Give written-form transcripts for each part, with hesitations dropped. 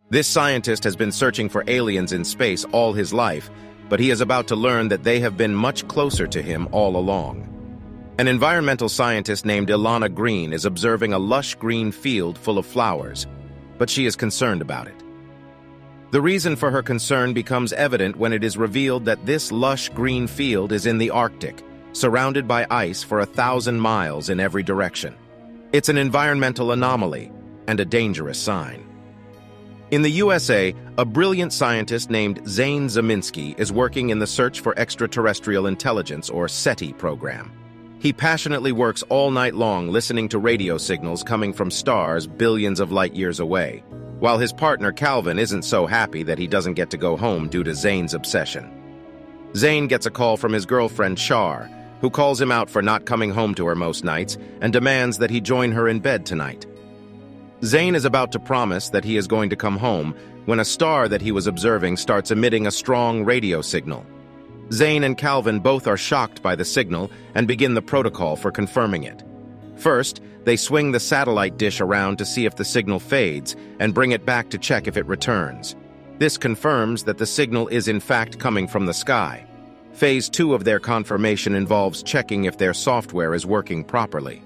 This scientist has been searching for aliens in space all his life, but he is about to learn that they have been much closer to him all along. An environmental scientist named Ilana Green is observing a lush green field full of flowers, but she is concerned about it. The reason for her concern becomes evident when it is revealed that this lush green field is in the Arctic, surrounded by ice for 1,000 miles in every direction. It's an environmental anomaly and a dangerous sign. In the USA, a brilliant scientist named Zane Zeminski is working in the Search for Extraterrestrial Intelligence, or SETI, program. He passionately works all night long listening to radio signals coming from stars billions of light years away, while his partner Calvin isn't so happy that he doesn't get to go home due to Zane's obsession. Zane gets a call from his girlfriend Char, who calls him out for not coming home to her most nights and demands that he join her in bed tonight. Zane is about to promise that he is going to come home when a star that he was observing starts emitting a strong radio signal. Zane and Calvin both are shocked by the signal and begin the protocol for confirming it. First, they swing the satellite dish around to see if the signal fades and bring it back to check if it returns. This confirms that the signal is in fact coming from the sky. Phase 2 of their confirmation involves checking if their software is working properly.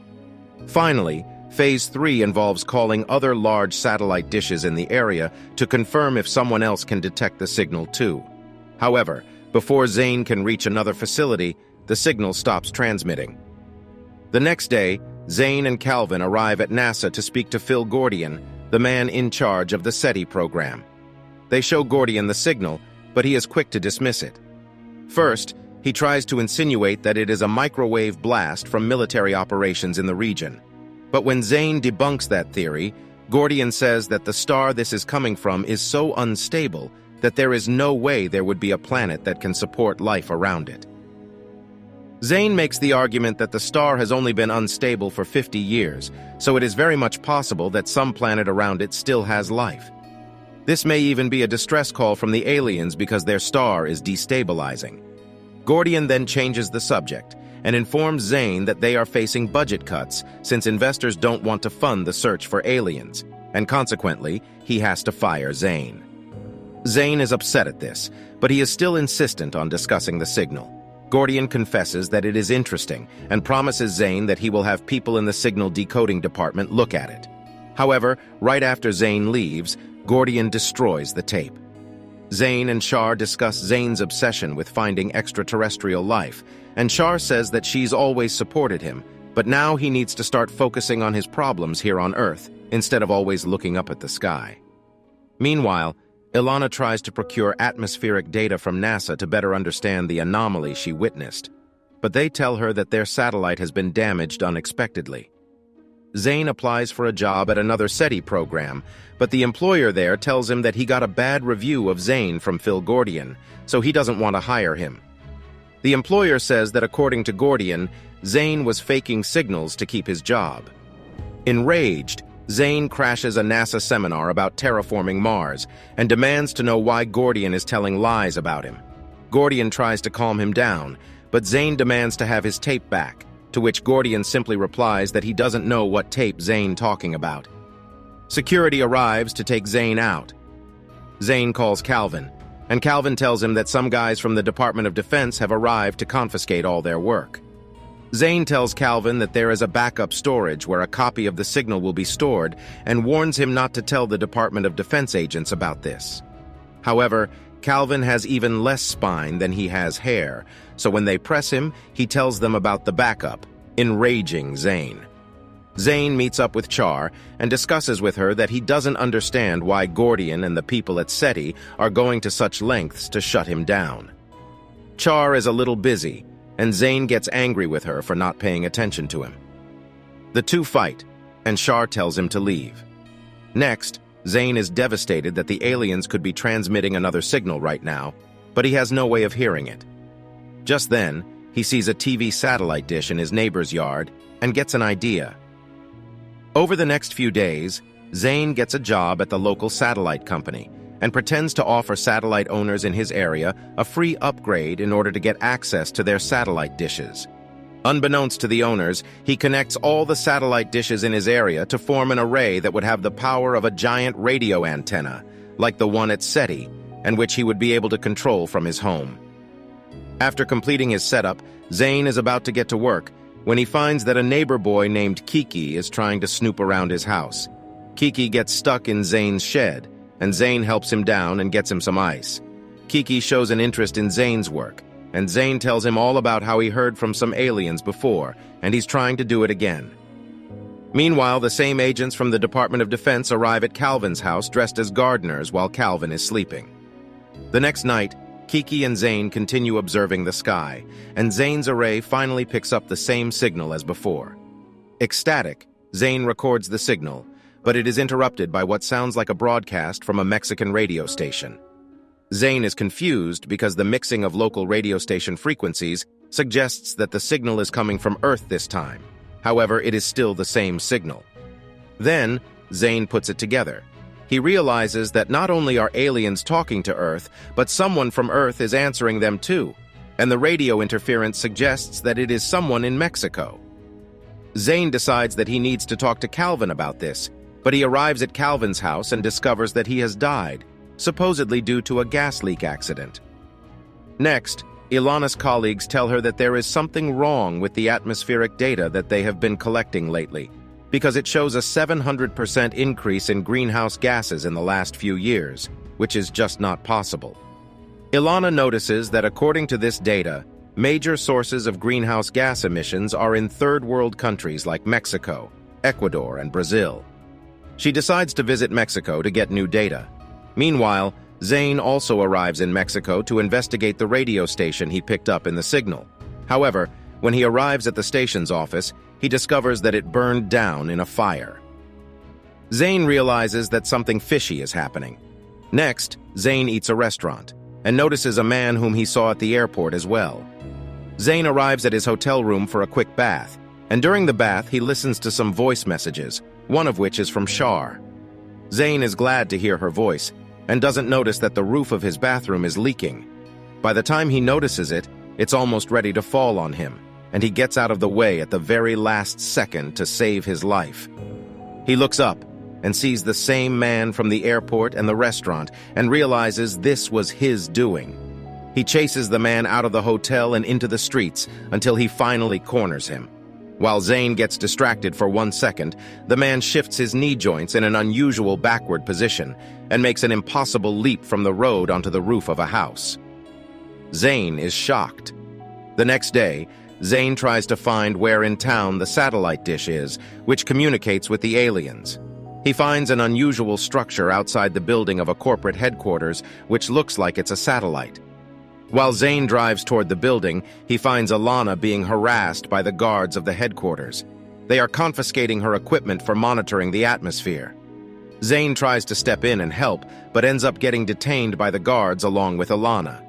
Finally, Phase 3 involves calling other large satellite dishes in the area to confirm if someone else can detect the signal too. However, before Zane can reach another facility, the signal stops transmitting. The next day, Zane and Calvin arrive at NASA to speak to Phil Gordian, the man in charge of the SETI program. They show Gordian the signal, but he is quick to dismiss it. First, he tries to insinuate that it is a microwave blast from military operations in the region. But when Zane debunks that theory, Gordian says that the star this is coming from is so unstable that there is no way there would be a planet that can support life around it. Zane makes the argument that the star has only been unstable for 50 years, so it is very much possible that some planet around it still has life. This may even be a distress call from the aliens because their star is destabilizing. Gordian then changes the subject and informs Zane that they are facing budget cuts since investors don't want to fund the search for aliens, and consequently, he has to fire Zane. Zane is upset at this, but he is still insistent on discussing the signal. Gordian confesses that it is interesting and promises Zane that he will have people in the signal decoding department look at it. However, right after Zane leaves, Gordian destroys the tape. Zane and Char discuss Zane's obsession with finding extraterrestrial life, and Char says that she's always supported him, but now he needs to start focusing on his problems here on Earth instead of always looking up at the sky. Meanwhile, Ilana tries to procure atmospheric data from NASA to better understand the anomaly she witnessed, but they tell her that their satellite has been damaged unexpectedly. Zane applies for a job at another SETI program, but the employer there tells him that he got a bad review of Zane from Phil Gordian, so he doesn't want to hire him. The employer says that according to Gordian, Zane was faking signals to keep his job. Enraged, Zane crashes a NASA seminar about terraforming Mars and demands to know why Gordian is telling lies about him. Gordian tries to calm him down, but Zane demands to have his tape back, to which Gordian simply replies that he doesn't know what tape Zane talking about. Security arrives to take Zane out. Zane calls Calvin, and Calvin tells him that some guys from the Department of Defense have arrived to confiscate all their work. Zane tells Calvin that there is a backup storage where a copy of the signal will be stored and warns him not to tell the Department of Defense agents about this. However, Calvin has even less spine than he has hair, so when they press him, he tells them about the backup, enraging Zane. Zane meets up with Char and discusses with her that he doesn't understand why Gordian and the people at SETI are going to such lengths to shut him down. Char is a little busy, and Zane gets angry with her for not paying attention to him. The two fight, and Char tells him to leave. Next, Zane is devastated that the aliens could be transmitting another signal right now, but he has no way of hearing it. Just then, he sees a TV satellite dish in his neighbor's yard and gets an idea. Over the next few days, Zane gets a job at the local satellite company and pretends to offer satellite owners in his area a free upgrade in order to get access to their satellite dishes. Unbeknownst to the owners, he connects all the satellite dishes in his area to form an array that would have the power of a giant radio antenna, like the one at SETI, and which he would be able to control from his home. After completing his setup, Zane is about to get to work when he finds that a neighbor boy named Kiki is trying to snoop around his house. Kiki gets stuck in Zane's shed, and Zane helps him down and gets him some ice. Kiki shows an interest in Zane's work, and Zane tells him all about how he heard from some aliens before, and he's trying to do it again. Meanwhile, the same agents from the Department of Defense arrive at Calvin's house dressed as gardeners while Calvin is sleeping. The next night, Kiki and Zane continue observing the sky, and Zane's array finally picks up the same signal as before. Ecstatic, Zane records the signal, but it is interrupted by what sounds like a broadcast from a Mexican radio station. Zane is confused because the mixing of local radio station frequencies suggests that the signal is coming from Earth this time. However, it is still the same signal. Then, Zane puts it together. He realizes that not only are aliens talking to Earth, but someone from Earth is answering them too, and the radio interference suggests that it is someone in Mexico. Zane decides that he needs to talk to Calvin about this, but he arrives at Calvin's house and discovers that he has died, supposedly due to a gas leak accident. Next, Ilana's colleagues tell her that there is something wrong with the atmospheric data that they have been collecting lately, because it shows a 700% increase in greenhouse gases in the last few years, which is just not possible. Ilana notices that according to this data, major sources of greenhouse gas emissions are in third-world countries like Mexico, Ecuador, and Brazil. She decides to visit Mexico to get new data. Meanwhile, Zane also arrives in Mexico to investigate the radio station he picked up in the signal. However, when he arrives at the station's office, he discovers that it burned down in a fire. Zane realizes that something fishy is happening. Next, Zane eats a restaurant and notices a man whom he saw at the airport as well. Zane arrives at his hotel room for a quick bath, and during the bath he listens to some voice messages, one of which is from Shar. Zane is glad to hear her voice and doesn't notice that the roof of his bathroom is leaking. By the time he notices it, it's almost ready to fall on him, and he gets out of the way at the very last second to save his life. He looks up and sees the same man from the airport and the restaurant and realizes this was his doing. He chases the man out of the hotel and into the streets until he finally corners him. While Zane gets distracted for 1 second, the man shifts his knee joints in an unusual backward position and makes an impossible leap from the road onto the roof of a house. Zane is shocked. The next day, Zane tries to find where in town the satellite dish is, which communicates with the aliens. He finds an unusual structure outside the building of a corporate headquarters, which looks like it's a satellite. While Zane drives toward the building, he finds Ilana being harassed by the guards of the headquarters. They are confiscating her equipment for monitoring the atmosphere. Zane tries to step in and help, but ends up getting detained by the guards along with Ilana.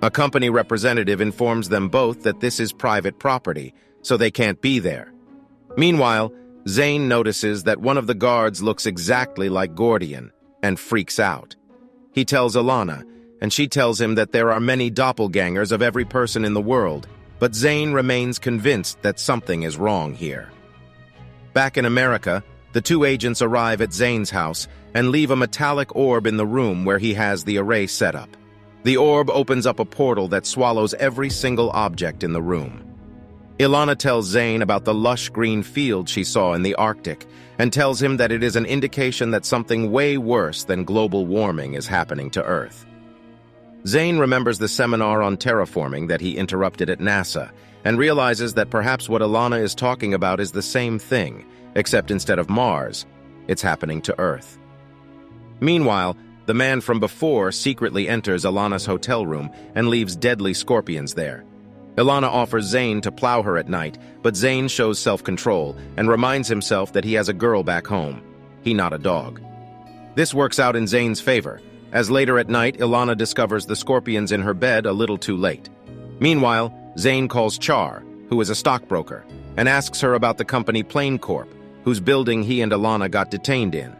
A company representative informs them both that this is private property, so they can't be there. Meanwhile, Zane notices that one of the guards looks exactly like Gordian and freaks out. He tells Ilana, and she tells him that there are many doppelgangers of every person in the world, but Zane remains convinced that something is wrong here. Back in America, the two agents arrive at Zane's house and leave a metallic orb in the room where he has the array set up. The orb opens up a portal that swallows every single object in the room. Ilana tells Zane about the lush green field she saw in the Arctic and tells him that it is an indication that something way worse than global warming is happening to Earth. Zane remembers the seminar on terraforming that he interrupted at NASA and realizes that perhaps what Ilana is talking about is the same thing, except instead of Mars, it's happening to Earth. Meanwhile, the man from before secretly enters Ilana's hotel room and leaves deadly scorpions there. Ilana offers Zane to plow her at night, but Zane shows self-control and reminds himself that he has a girl back home. He's not a dog. This works out in Zane's favor, as later at night, Ilana discovers the scorpions in her bed a little too late. Meanwhile, Zane calls Char, who is a stockbroker, and asks her about the company Plane Corp, whose building he and Ilana got detained in.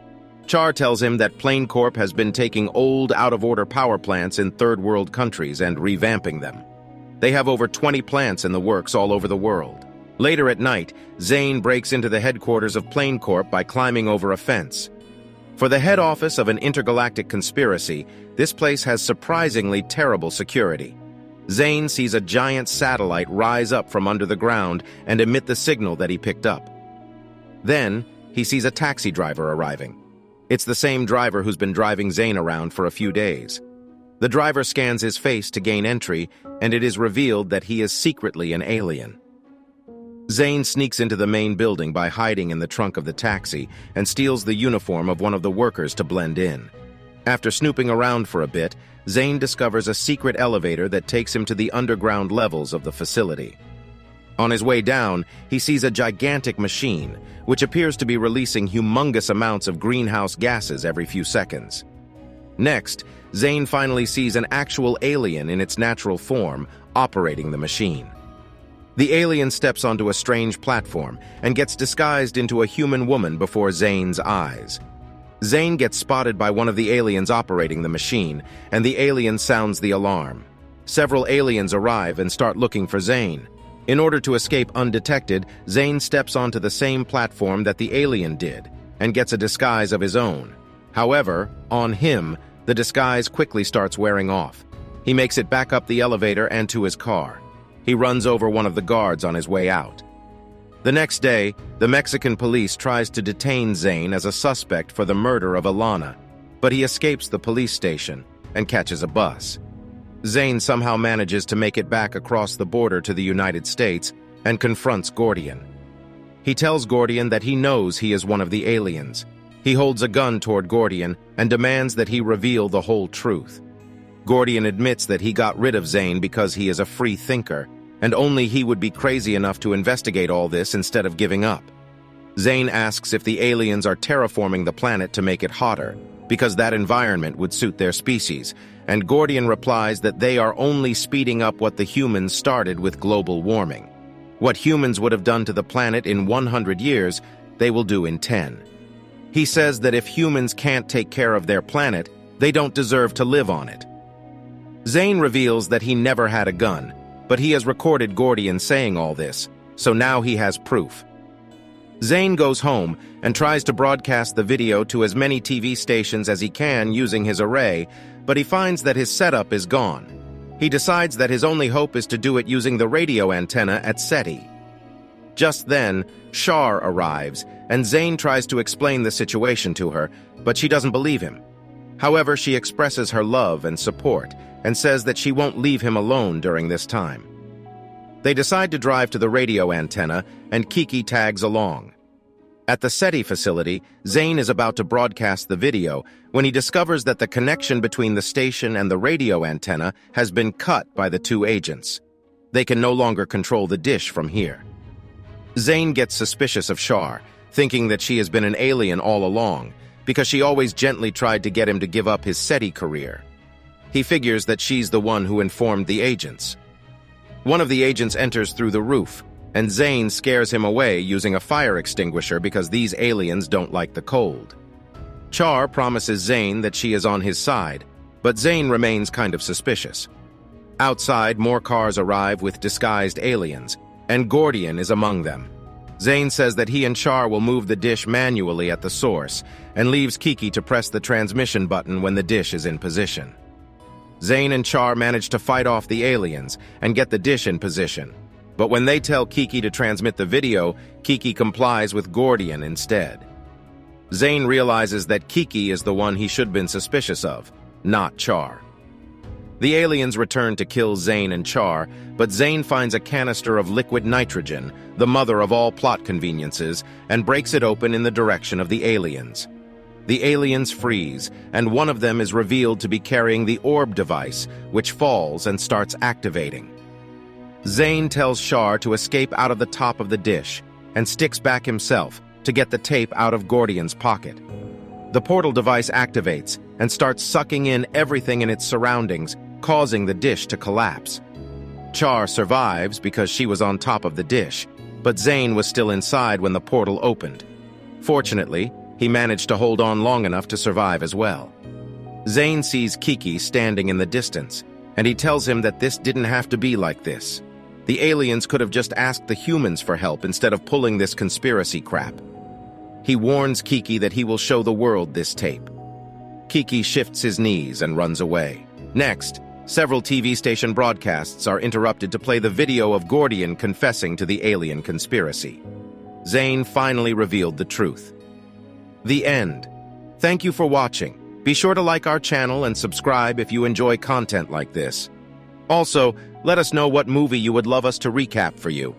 Char tells him that Plane Corp has been taking old, out-of-order power plants in third-world countries and revamping them. They have over 20 plants in the works all over the world. Later at night, Zane breaks into the headquarters of Plane Corp by climbing over a fence. For the head office of an intergalactic conspiracy, this place has surprisingly terrible security. Zane sees a giant satellite rise up from under the ground and emit the signal that he picked up. Then, he sees a taxi driver arriving. It's the same driver who's been driving Zane around for a few days. The driver scans his face to gain entry, and it is revealed that he is secretly an alien. Zane sneaks into the main building by hiding in the trunk of the taxi and steals the uniform of one of the workers to blend in. After snooping around for a bit, Zane discovers a secret elevator that takes him to the underground levels of the facility. On his way down, he sees a gigantic machine, which appears to be releasing humongous amounts of greenhouse gases every few seconds. Next, Zane finally sees an actual alien in its natural form operating the machine. The alien steps onto a strange platform and gets disguised into a human woman before Zane's eyes. Zane gets spotted by one of the aliens operating the machine, and the alien sounds the alarm. Several aliens arrive and start looking for Zane. In order to escape undetected, Zane steps onto the same platform that the alien did and gets a disguise of his own. However, on him, the disguise quickly starts wearing off. He makes it back up the elevator and to his car. He runs over one of the guards on his way out. The next day, the Mexican police tries to detain Zane as a suspect for the murder of Ilana, but he escapes the police station and catches a bus. Zane somehow manages to make it back across the border to the United States and confronts Gordian. He tells Gordian that he knows he is one of the aliens. He holds a gun toward Gordian and demands that he reveal the whole truth. Gordian admits that he got rid of Zane because he is a free thinker, and only he would be crazy enough to investigate all this instead of giving up. Zane asks if the aliens are terraforming the planet to make it hotter, because that environment would suit their species, and Gordian replies that they are only speeding up what the humans started with global warming. What humans would have done to the planet in 100 years, they will do in 10. He says that if humans can't take care of their planet, they don't deserve to live on it. Zane reveals that he never had a gun, but he has recorded Gordian saying all this, so now he has proof. Zane goes home and tries to broadcast the video to as many TV stations as he can using his array, but he finds that his setup is gone. He decides that his only hope is to do it using the radio antenna at SETI. Just then, Shar arrives, and Zane tries to explain the situation to her, but she doesn't believe him. However, she expresses her love and support, and says that she won't leave him alone during this time. They decide to drive to the radio antenna, and Kiki tags along. At the SETI facility, Zane is about to broadcast the video when he discovers that the connection between the station and the radio antenna has been cut by the two agents. They can no longer control the dish from here. Zane gets suspicious of Shar, thinking that she has been an alien all along, because she always gently tried to get him to give up his SETI career. He figures that she's the one who informed the agents. One of the agents enters through the roof, and Zane scares him away using a fire extinguisher because these aliens don't like the cold. Char promises Zane that she is on his side, but Zane remains kind of suspicious. Outside, more cars arrive with disguised aliens, and Gordian is among them. Zane says that he and Char will move the dish manually at the source, and leaves Kiki to press the transmission button when the dish is in position. Zane and Char manage to fight off the aliens and get the dish in position. But when they tell Kiki to transmit the video, Kiki complies with Gordian instead. Zane realizes that Kiki is the one he should have been suspicious of, not Char. The aliens return to kill Zane and Char, but Zane finds a canister of liquid nitrogen, the mother of all plot conveniences, and breaks it open in the direction of the aliens. The aliens freeze, and one of them is revealed to be carrying the orb device, which falls and starts activating. Zane tells Shar to escape out of the top of the dish, and sticks back himself to get the tape out of Gordian's pocket. The portal device activates and starts sucking in everything in its surroundings, causing the dish to collapse. Char survives because she was on top of the dish, but Zane was still inside when the portal opened. Fortunately, he managed to hold on long enough to survive as well. Zane sees Kiki standing in the distance, and he tells him that this didn't have to be like this. The aliens could have just asked the humans for help instead of pulling this conspiracy crap. He warns Kiki that he will show the world this tape. Kiki shifts his knees and runs away. Next, several TV station broadcasts are interrupted to play the video of Gordian confessing to the alien conspiracy. Zane finally revealed the truth. The end. Thank you for watching. Be sure to like our channel and subscribe if you enjoy content like this. Also, let us know what movie you would love us to recap for you.